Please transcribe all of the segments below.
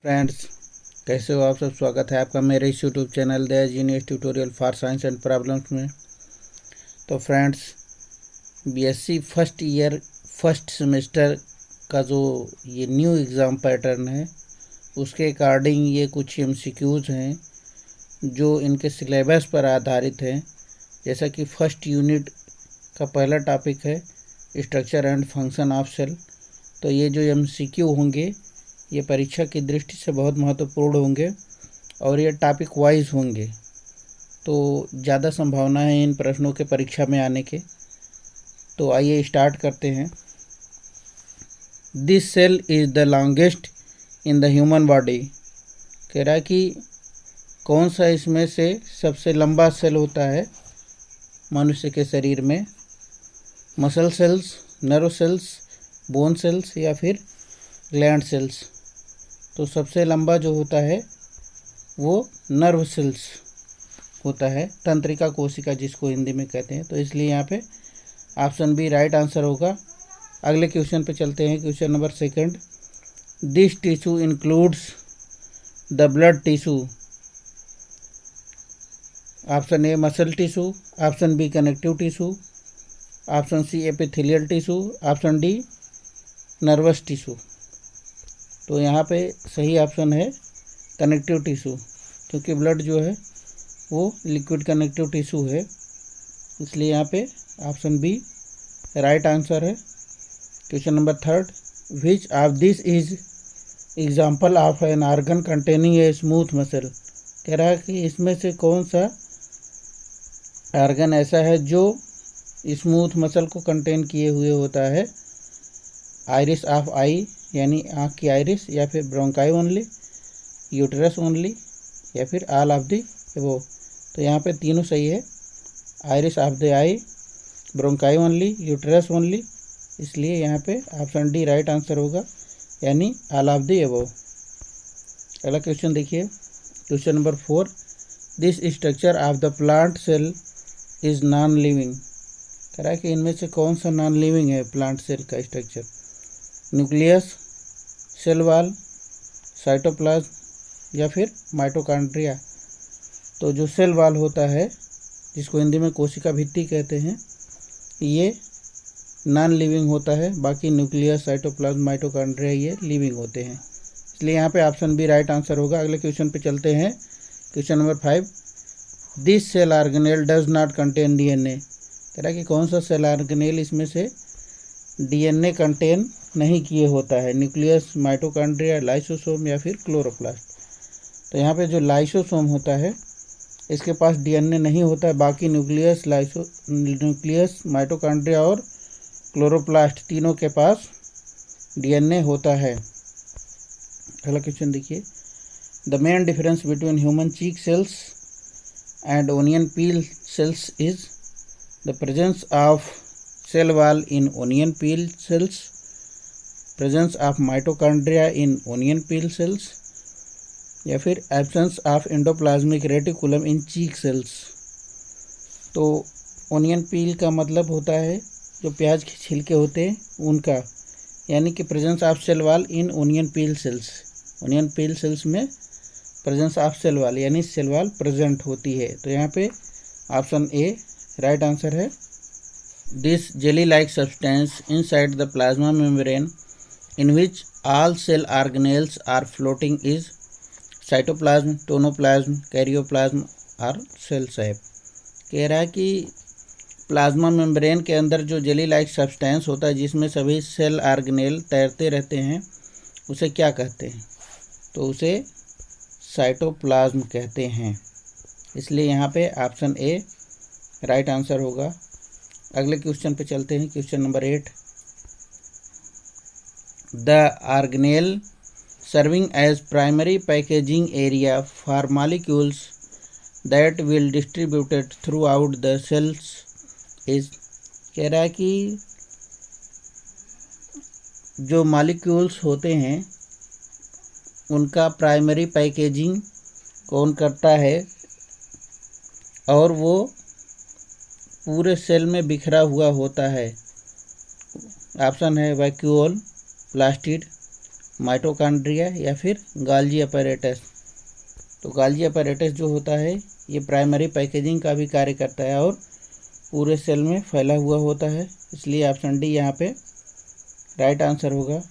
Friends, कैसे हो आप सब। स्वागत है आपका मेरे इस YouTube channel the genius tutorial for science and problems में। तो friends, BSc first year first semester का जो ये न्यू एग्ज़ाम पैटर्न है उसके अकॉर्डिंग ये कुछ एमसीक्यूज़ हैं जो इनके सिलेबस पर आधारित हैं। जैसा कि फर्स्ट यूनिट का पहला टॉपिक है structure and function of cell. तो ये जो एमसीक्यू होंगे ये परीक्षा की दृष्टि से बहुत महत्वपूर्ण होंगे और ये टॉपिक वाइज होंगे, तो ज़्यादा संभावना है इन प्रश्नों के परीक्षा में आने के। तो आइए स्टार्ट करते हैं। This cell is the longest in the human body. कह रहा है कि कौन सा इसमें से सबसे लंबा सेल होता है मनुष्य के शरीर में। Muscle cells, nerve cells, bone cells या फिर ग्लैंड सेल्स। तो सबसे लंबा जो होता है वो नर्व सेल्स होता है, तंत्रिका कोशिका जिसको हिंदी में कहते हैं। तो इसलिए यहाँ पे ऑप्शन बी राइट आंसर होगा। अगले क्वेश्चन पे चलते हैं। Question number second, this tissue includes the blood tissue. Option A muscle tissue, option B connective tissue, option C epithelial tissue, option D nervous tissue. तो यहाँ पे सही ऑप्शन है कनेक्टिव टिश्यू, क्योंकि ब्लड जो है वो लिक्विड कनेक्टिव टिश्यू है, इसलिए यहाँ पे ऑप्शन बी राइट आंसर है। Question number third, which of this is example of an organ containing a smooth muscle. कह रहा है कि इसमें से कौन सा आर्गन ऐसा है जो स्मूथ मसल को कंटेन किए हुए होता है। आइरिस ऑफ आई यानी आँख की आइरिस, या फिर ब्रोंकाई ओनली, यूटेरस ओनली, या फिर ऑल ऑफ द एबोव। तो यहाँ पे तीनों सही है। Iris of the eye, bronchi only, uterus only, इसलिए यहाँ पे ऑप्शन डी राइट आंसर होगा, यानी ऑल ऑफ द एबोव। अगला क्वेश्चन देखिए। Question number 4, this structure of the plant cell is non living. कह रहा है कि इनमें से कौन सा नॉन लिविंग है प्लांट सेल का structure. Nucleus, cell wall, cytoplasm या फिर माइटोकॉन्ड्रिया। तो जो सेल वॉल होता है जिसको हिंदी में कोशिका भित्ति कहते हैं, ये नॉन लिविंग होता है। बाकी न्यूक्लियस, साइटोप्लाज्म, माइटोकॉन्ड्रिया ये लिविंग होते हैं, इसलिए यहाँ पे ऑप्शन बी राइट आंसर होगा। अगले क्वेश्चन पे चलते हैं। Question number 5, this cell organelle does not contain DNA. कह रहा है कि कौन सा सेल ऑर्गेनेल इसमें से डीएनए कंटेन नहीं किए होता है। न्यूक्लियस, माइटोकॉन्ड्रिया, लाइसोसोम या फिर क्लोरोप्लास्ट। तो यहाँ पे जो लाइसोसोम होता है इसके पास डीएनए नहीं होता है। बाकी न्यूक्लियस, माइटोकॉन्ड्रिया और क्लोरोप्लास्ट तीनों के पास डीएनए होता है। अगला क्वेश्चन देखिए। The main difference between human cheek cells and onion peel cells is the presence of cell wall in onion peel cells, presence of mitochondria in onion peel cells, या फिर absence of endoplasmic reticulum in cheek cells। तो onion पील का मतलब होता है जो प्याज के छिलके होते हैं उनका, यानी कि presence of cell wall in onion peel cells. Onion peel cells में प्रेजेंस ऑफ सेल वॉल यानी सेल वॉल प्रेजेंट होती है। तो यहाँ पे ऑप्शन ए राइट आंसर है। This jelly-like substance inside the plasma membrane in which all cell organelles are floating is cytoplasm, tonoplasm, karyoplasm or cell sac। कह रहा है कि प्लाज्मा मेम्ब्रेन के अंदर जो जेली लाइक सब्सटेंस होता है जिसमें सभी सेल ऑर्गेनेल तैरते रहते हैं उसे क्या कहते हैं। तो उसे साइटोप्लाज्म कहते हैं, इसलिए यहाँ पे ऑप्शन ए राइट आंसर होगा। अगले क्वेश्चन पे चलते हैं। Question number 8, the organelle serving as primary packaging area for molecules that will distributed throughout the cells is. कह रहा है कि जो मॉलिक्यूल्स होते हैं उनका प्राइमरी पैकेजिंग कौन करता है और वो पूरे सेल में बिखरा हुआ होता है। ऑप्शन है वैक्यूओल, प्लास्टिड, माइटोकॉन्ड्रिया या फिर गोल्गी अपैरेटस। तो गोल्गी अपैरेटस जो होता है ये प्राइमरी पैकेजिंग का भी कार्य करता है और पूरे सेल में फैला हुआ होता है, इसलिए ऑप्शन डी यहाँ पे राइट आंसर होगा।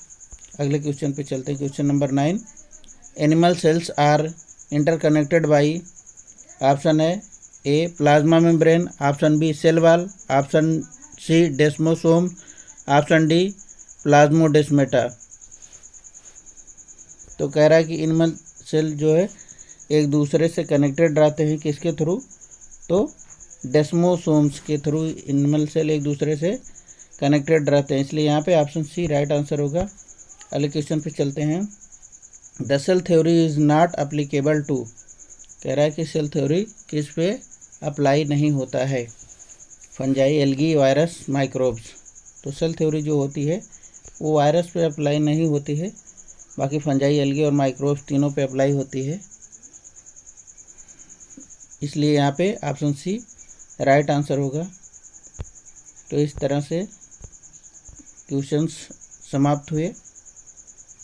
अगले क्वेश्चन पे चलते हैं। Question number 9, animal cells are interconnected by, option है A plasma membrane, option B cell wall, option C desmosome, option D plasmodesmata. तो कह रहा है कि एनिमल सेल जो है एक दूसरे से कनेक्टेड रहते हैं, किसके थ्रू, तो डेस्मोसोम्स के थ्रू एनिमल सेल एक दूसरे से कनेक्टेड रहते हैं, इसलिए यहाँ पे ऑप्शन सी राइट आंसर होगा। अगले क्वेश्चन पे चलते हैं। The cell theory is not applicable to, कह रहा है कि सेल थ्योरी किस पे अप्लाई नहीं होता है, फंजाई, एल्गी, वायरस, माइक्रोब्स। तो सेल थ्योरी जो होती है वो वायरस पे अप्लाई नहीं होती है, बाकी फंजाई, एल्गी और माइक्रोब्स तीनों पे अप्लाई होती है, इसलिए यहाँ पे ऑप्शन सी राइट आंसर होगा। तो इस तरह से क्वेश्चंस समाप्त हुए।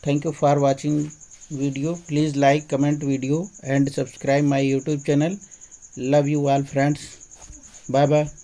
Thank you for watching video. Please like, comment video and subscribe my YouTube channel. Love you all friends. Bye bye.